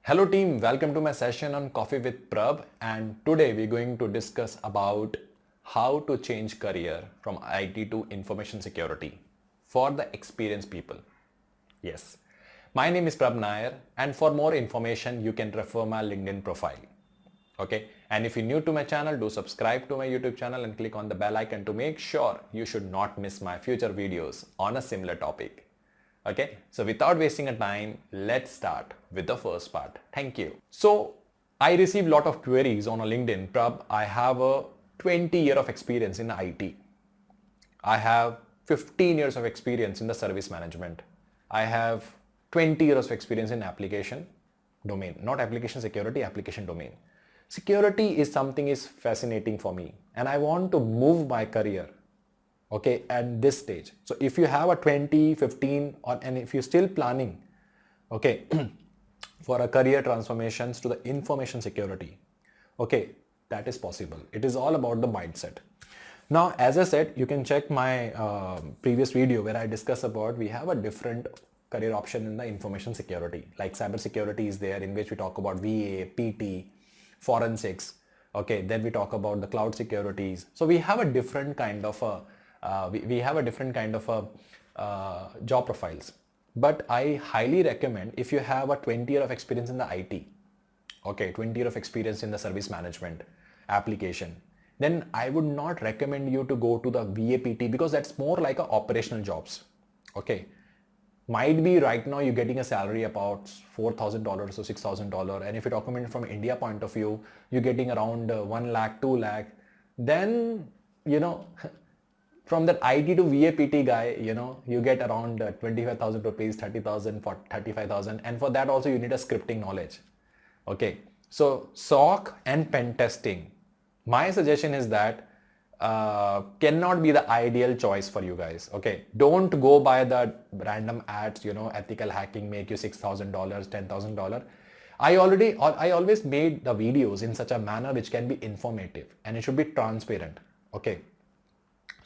Hello team, welcome to my session on Coffee with Prab, and today we're going to discuss about how to change career from IT to information security for the experienced people. Yes, my name is Prab Nair, and for more information you can refer my LinkedIn profile. Okay, and if you're new to my channel, do subscribe to my YouTube channel and click on the bell icon to make sure you should not miss my future videos on a similar topic. Okay, so without wasting a time, let's start with the first part. Thank you. So I receive a lot of queries on a LinkedIn. Prab, I have a 20 year of experience in IT. I have 15 years of experience in the service management. I have 20 years of experience in application domain, not application security, application domain. Security is something is fascinating for me and I want to move my career. Okay, at this stage. So if you have a 20, 15 and if you're still planning, okay, for a career transformations to the information security, okay, that is possible. It is all about the mindset. Now, as I said, you can check my previous video where I discuss about we have a different career option in the information security, like cybersecurity is there, in which we talk about VA, PT, forensics. Okay, then we talk about the cloud securities. So we have a different kind of job profiles, but I highly recommend if you have a 20 year of experience in the IT, okay, 20 year of experience in the service management application, then I would not recommend you to go to the VAPT because that's more like a operational jobs. Okay, might be right now you're getting a salary about $4,000 or $6,000, and if you're talking about from India point of view, you're getting around 1 lakh, 2 lakh, then from that IT to VAPT guy, you get around 25,000 rupees, 30,000, 35,000. And for that also you need a scripting knowledge. Okay. So SOC and pen testing, my suggestion is that cannot be the ideal choice for you guys. Okay. Don't go by the random ads, ethical hacking make you $6,000, $10,000. I always made the videos in such a manner which can be informative and it should be transparent. Okay.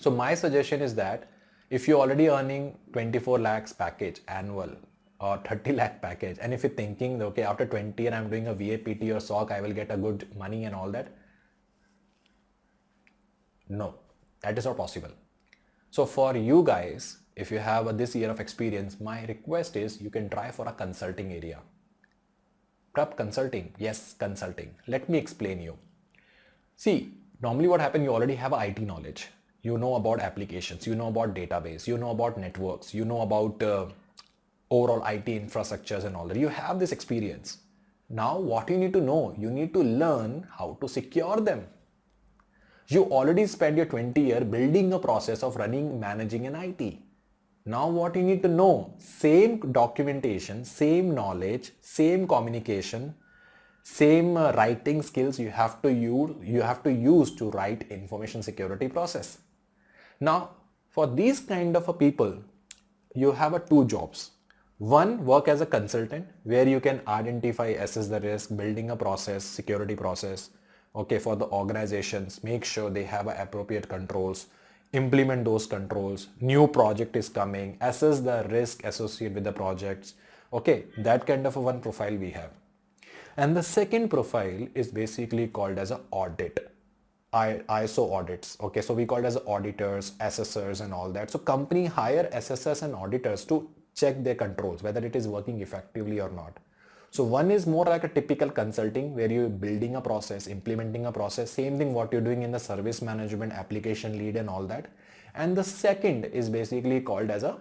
So my suggestion is that if you're already earning 24 lakhs package annual or 30 lakh package, and if you're thinking, okay, after 20 and I'm doing a VAPT or SOC, I will get a good money and all that. No, that is not possible. So for you guys, if you have this year of experience, my request is you can try for a consulting area. Prep consulting, yes, consulting. Let me explain you. See, normally what happens, you already have IT knowledge. You know about applications, you know about database, you know about networks, you know about overall IT infrastructures and all that. You have this experience. Now what you need to know, you need to learn how to secure them. You already spent your 20 years building a process of running, managing an IT. Now what you need to know, same documentation, same knowledge, same communication, same writing skills you have to use to write information security process. Now, for these kind of a people, you have two jobs. One, work as a consultant where you can identify, assess the risk, building a process, security process, okay, for the organizations, make sure they have appropriate controls, implement those controls, new project is coming, assess the risk associated with the projects. Okay, that kind of one profile we have. And the second profile is basically called as an audit. ISO audits. Okay, so we call it as auditors, assessors and all that. So company hire assessors and auditors to check their controls, whether it is working effectively or not. So one is more like a typical consulting where you're building a process, implementing a process, same thing what you're doing in the service management, application lead and all that. And the second is basically called as a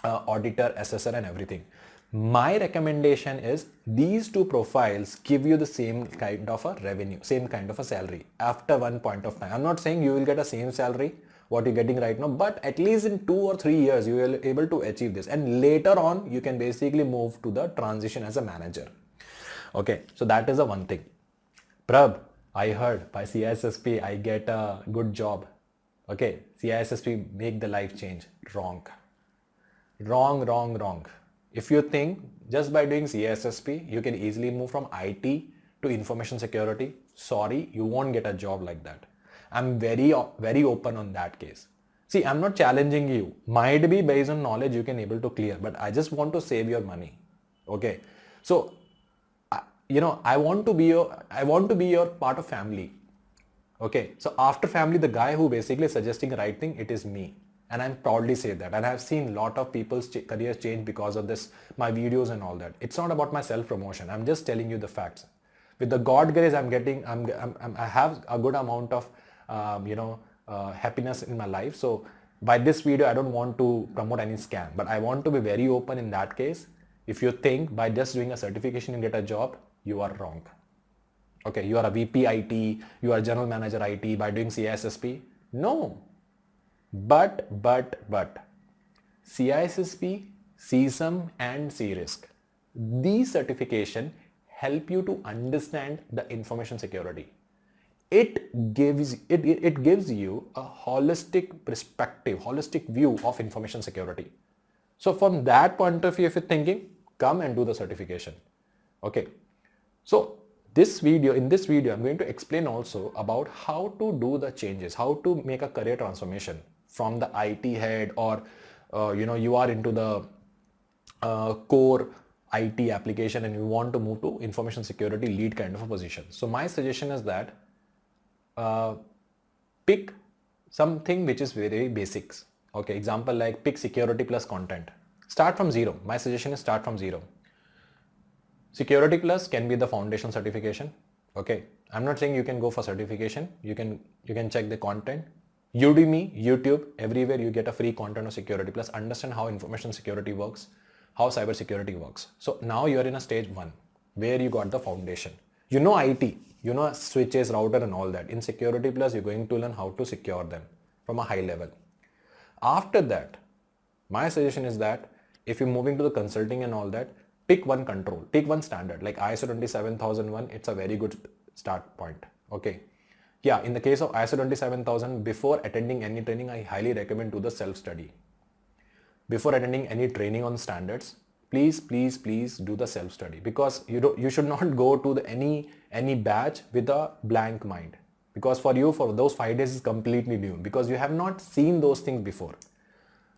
auditor, assessor and everything. My recommendation is these two profiles give you the same kind of a revenue, same kind of a salary after one point of time. I'm not saying you will get the same salary what you're getting right now, but at least in 2 or 3 years you will be able to achieve this, and later on you can basically move to the transition as a manager. Okay, so that is the one thing. Prab, I heard by CISSP I get a good job. Okay, CISSP make the life change. Wrong. If you think just by doing CISSP you can easily move from IT to information security, sorry, you won't get a job like that. I'm very open on that case. See, I'm not challenging you. Might be based on knowledge you can able to clear, but I just want to save your money. Okay. So I want to be your part of family. Okay, so after family, the guy who basically suggesting the right thing, it is me. And I'm proudly say that. And I've seen a lot of people's careers change because of this, my videos and all that. It's not about my self promotion. I'm just telling you the facts. With the God grace, I have a good amount of, happiness in my life. So by this video, I don't want to promote any scam, but I want to be very open in that case. If you think by just doing a certification you get a job, you are wrong. Okay, you are a VP IT, you are general manager IT by doing CISSP. No, but CISSP, CSAM and C-Risk, these certification help you to understand the information security. It gives you a holistic perspective, holistic view of information security. So from that point of view, if you're thinking, come and do the certification. Okay. So in this video, I'm going to explain also about how to do the changes, how to make a career transformation from the IT head, or you are into the core IT application and you want to move to information security lead kind of a position. So my suggestion is that pick something which is very basics. Okay, example like pick security plus content. Start from zero. My suggestion is start from zero. Security plus can be the foundation certification. Okay, I'm not saying you can go for certification. You can check the content. Udemy, YouTube, everywhere you get a free content of security plus. Understand how information security works, how cybersecurity works. So now you are in a stage 1 where you got the foundation. You know IT, you know switches, router and all that. In security plus, you're going to learn how to secure them from a high level. After that, my suggestion is that if you're moving to the consulting and all that, pick one control, take one standard like ISO 27001. It's a very good start point. Okay. Yeah, in the case of ISO 27000, before attending any training, I highly recommend to the self-study. Before attending any training on standards, please do the self-study, because you should not go to any batch with a blank mind, because for those 5 days is completely new, because you have not seen those things before.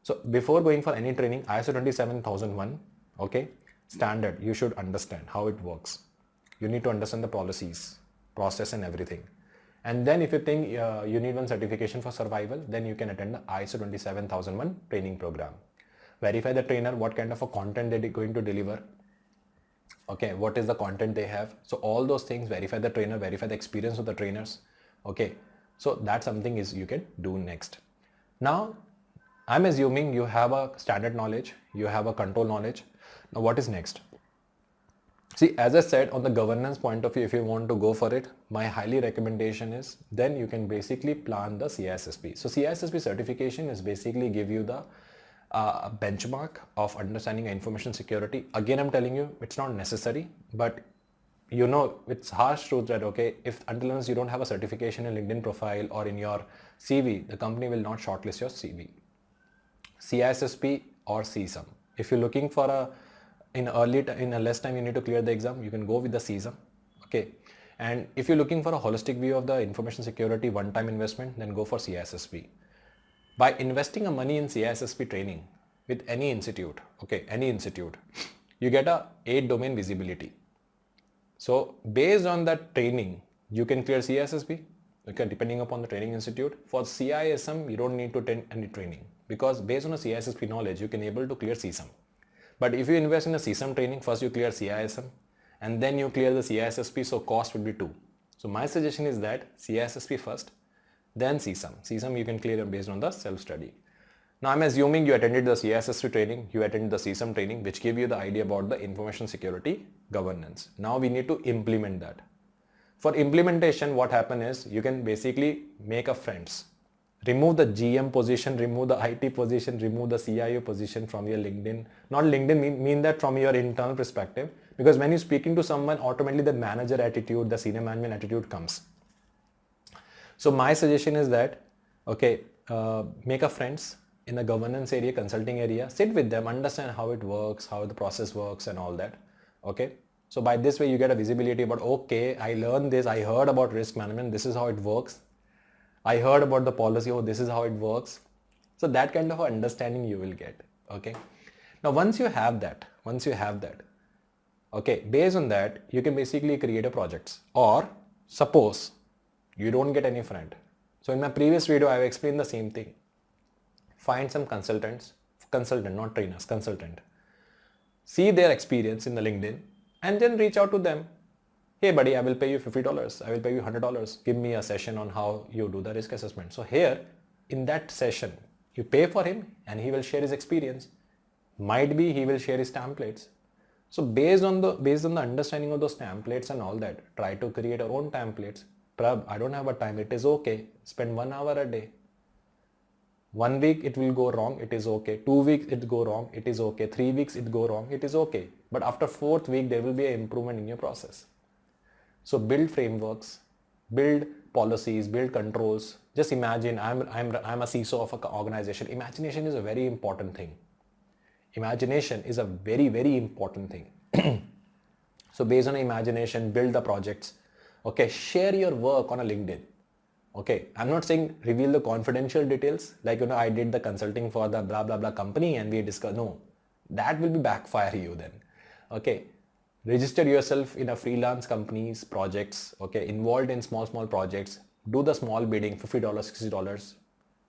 So before going for any training, ISO 27001, okay, standard, you should understand how it works. You need to understand the policies, process and everything. And then if you think you need one certification for survival, then you can attend the ISO 27001 training program. Verify the trainer, what kind of a content they're going to deliver. Okay, what is the content they have. So all those things, verify the trainer, verify the experience of the trainers. Okay, so that's something is you can do next. Now, I'm assuming you have a standard knowledge, you have a control knowledge. Now what is next? See, as I said, on the governance point of view, if you want to go for it, my highly recommendation is then you can basically plan the CISSP. So CISSP certification is basically give you the benchmark of understanding information security. Again, I'm telling you, it's not necessary, but it's harsh truth that, okay, if until unless you don't have a certification in LinkedIn profile or in your CV, the company will not shortlist your CV. CISSP or CSAM. If you're looking for in a less time you need to clear the exam, you can go with the CSAM. Okay. And if you're looking for a holistic view of the information security one-time investment, then go for CISSP. By investing a money in CISSP training with any institute, okay, any institute, you get a 8 domain visibility. So based on that training, you can clear CISSP, okay, depending upon the training institute. For CISM, you don't need to attend any training, because based on a CISSP knowledge, you can able to clear CSAM. But if you invest in a CSAM training, first you clear CISM and then you clear the CISSP, so cost would be 2. So my suggestion is that CISSP first, then CSAM. CSAM you can clear based on the self-study. Now I'm assuming you attended the CISSP training, you attended the CSAM training, which give you the idea about the information security governance. Now we need to implement that. For implementation, what happen is you can basically make a friends. Remove the GM position, remove the IT position, remove the CIO position from your LinkedIn. Not LinkedIn, mean that from your internal perspective, because when you're speaking to someone, automatically the manager attitude, the senior management attitude comes. So my suggestion is that, okay, make a friends in the governance area, consulting area, sit with them, understand how it works, how the process works and all that. Okay. So by this way, you get a visibility about, okay, I learned this, I heard about risk management, this is how it works. I heard about the policy, oh, this is how it works. So that kind of understanding you will get. Okay. Now, once you have that, Okay, based on that, you can basically create a project. Or suppose you don't get any friend. So in my previous video, I've explained the same thing. Find some consultant, not trainers, consultant. See their experience in the LinkedIn and then reach out to them. Hey buddy, I will pay you $50. I will pay you $100. Give me a session on how you do the risk assessment. So here in that session, you pay for him and he will share his experience. Might be he will share his templates. So based on the understanding of those templates and all that, try to create your own templates. Prab, I don't have a time. It is okay. Spend 1 hour a day. 1 week it will go wrong, it is okay. 2 weeks it go wrong, it is okay. 3 weeks it go wrong, it is okay. But after 4th week there will be an improvement in your process. So build frameworks, build policies, build controls. Just imagine I'm a CISO of an organization. Imagination is a very important thing. Imagination is a very, very important thing. So based on imagination, build the projects. Okay, share your work on a LinkedIn. Okay, I'm not saying reveal the confidential details like, I did the consulting for the blah, blah, blah company and we discuss. No, that will be backfire you then. Okay, register yourself in a freelance company's projects. Okay, involved in small projects. Do the small bidding, $50, $60.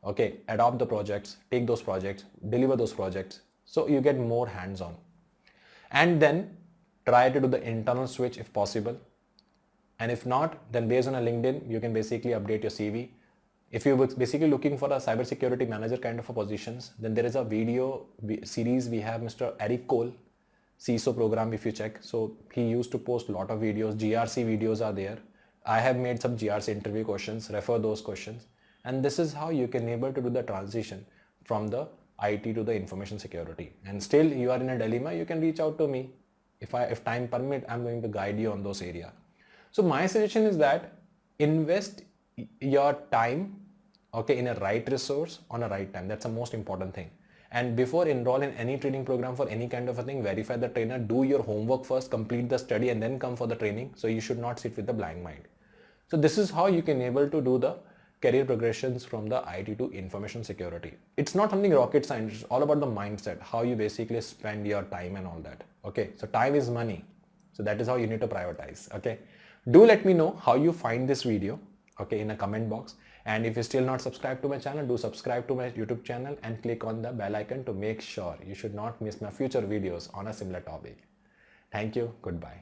Okay, adopt the projects, take those projects, deliver those projects. So you get more hands-on. And then try to do the internal switch if possible. And if not, then based on a LinkedIn, you can basically update your CV. If you're basically looking for a cybersecurity manager kind of a positions, then there is a video series. We have Mr. Eric Cole, CISO program if you check. So he used to post a lot of videos. GRC videos are there. I have made some GRC interview questions, refer those questions. And this is how you can able to do the transition from the IT to the information security. And still you are in a dilemma, you can reach out to me. If time permit, I'm going to guide you on those areas. So my suggestion is that invest your time, okay, in a right resource on a right time. That's the most important thing. And before enroll in any training program for any kind of a thing, verify the trainer, do your homework first, complete the study and then come for the training. So you should not sit with the blind mind. So this is how you can able to do the career progressions from the IT to information security. It's not something rocket science. It's all about the mindset, how you basically spend your time and all that. Okay. So time is money. So that is how you need to prioritize. Okay. Do let me know how you find this video, okay, in a comment box. And if you're still not subscribed to my channel, do subscribe to my YouTube channel and click on the bell icon to make sure you should not miss my future videos on a similar topic. Thank you. Goodbye.